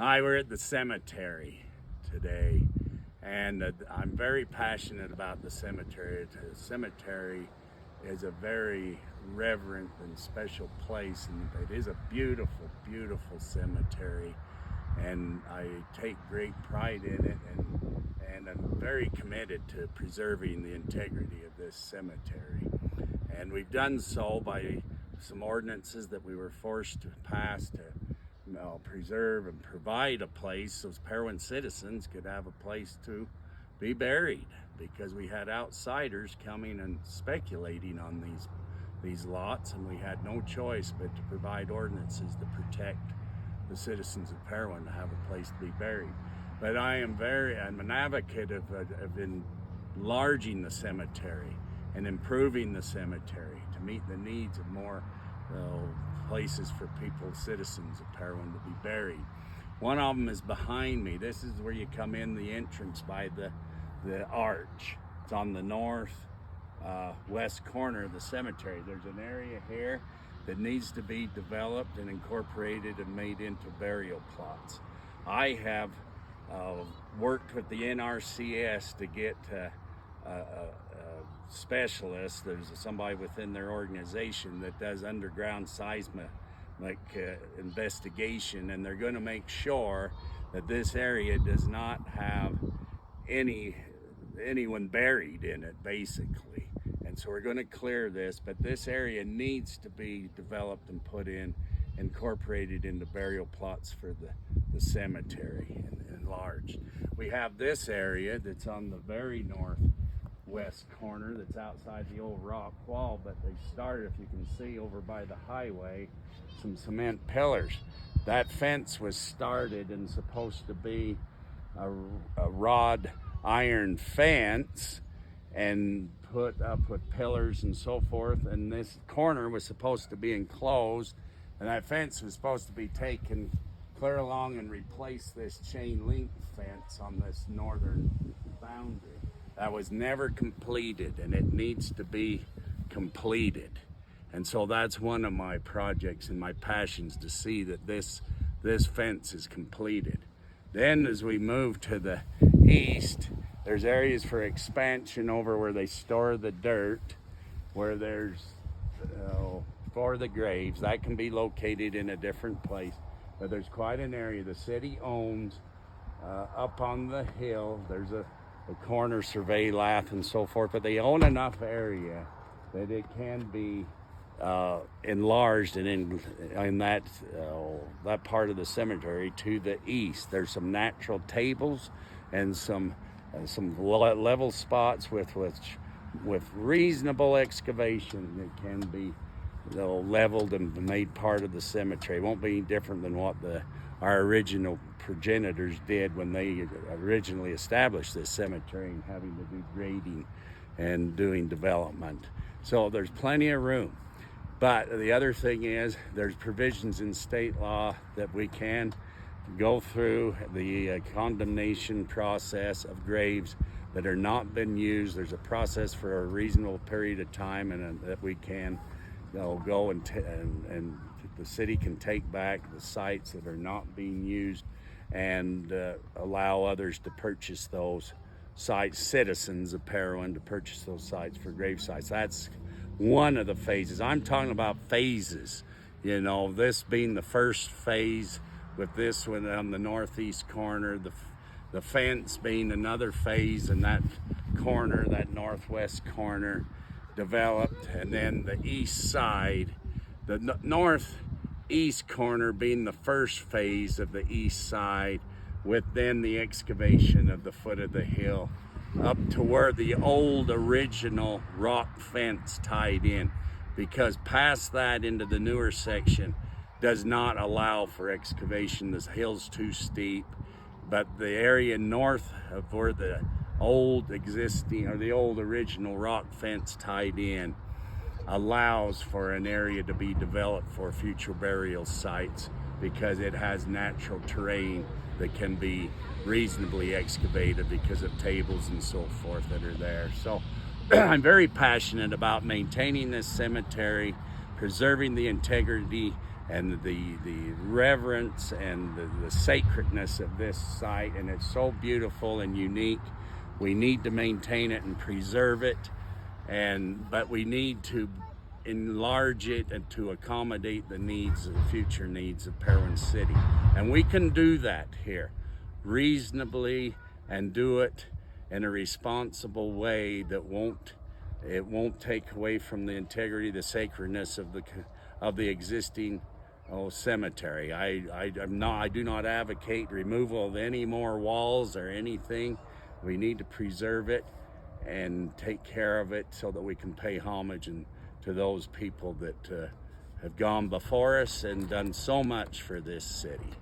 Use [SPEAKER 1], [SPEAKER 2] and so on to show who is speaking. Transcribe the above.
[SPEAKER 1] Hi, we're at the cemetery today, and I'm very passionate about the cemetery. The cemetery is a very reverent and special place, and it is a beautiful, beautiful cemetery, and I take great pride in it, and I'm very committed to preserving the integrity of this cemetery. And we've done so by some ordinances that we were forced to pass to preserve and provide a place so Parowan citizens could have a place to be buried, because we had outsiders coming and speculating on these lots, and we had no choice but to provide ordinances to protect the citizens of Parowan to have a place to be buried. But I'm an advocate of enlarging the cemetery and improving the cemetery to meet the needs of more places for people, citizens of Parowan, to be buried. One of them is behind me. This is where you come in the entrance by the arch. It's on the north west corner of the cemetery. There's an area here that needs to be developed and incorporated and made into burial plots. I have worked with the NRCS to get specialists. There's somebody within their organization that does underground seismic investigation, and they're going to make sure that this area does not have anyone buried in it, basically. And so we're going to clear this, but this area needs to be developed and incorporated into burial plots for the cemetery and enlarged. We have this area that's on the very northwest corner that's outside the old rock wall, but they started, if you can see over by the highway, some cement pillars. That fence was started and supposed to be a wrought iron fence and put up with pillars and so forth, and this corner was supposed to be enclosed, and that fence was supposed to be taken clear along and replace this chain link fence on this northern boundary. That was never completed, and it needs to be completed. And so that's one of my projects and my passions, to see that this fence is completed. Then as we move to the east, there's areas for expansion over where they store the dirt, where there's for the graves. That can be located in a different place, but there's quite an area the city owns up on the hill. There's a corner survey lath and so forth, but they own enough area that it can be enlarged, and in that part of the cemetery to the east, there's some natural tables and some level spots with reasonable excavation that can be leveled and made part of the cemetery. It won't be any different than what our original progenitors did when they originally established this cemetery, and having to do grading and doing development. So there's plenty of room. But the other thing is, there's provisions in state law that we can go through the condemnation process of graves that are not been used. There's a process for a reasonable period of time, and that we can go and the city can take back the sites that are not being used, and allow others to purchase those sites, citizens of Parowan to purchase those sites for grave sites. That's one of the phases. I'm talking about phases, this being the first phase, with this one on the northeast corner, the fence being another phase in that corner, that northwest corner developed, and then the east side, the northeast corner being the first phase of the east side, with then the excavation of the foot of the hill up to where the old original rock fence tied in, because past that into the newer section does not allow for excavation. The hill's too steep, but the area north of where the old original rock fence tied in allows for an area to be developed for future burial sites, because it has natural terrain that can be reasonably excavated because of tables and so forth that are there. So I'm very passionate about maintaining this cemetery, preserving the integrity and the reverence and the sacredness of this site, and it's so beautiful and unique. We need to maintain it and preserve it, but we need to enlarge it and to accommodate the needs, the future needs of Parowan City. And we can do that here reasonably and do it in a responsible way that won't take away from the integrity, the sacredness of the existing cemetery. I do not advocate removal of any more walls or anything. We need to preserve it and take care of it so that we can pay homage to those people that have gone before us and done so much for this city.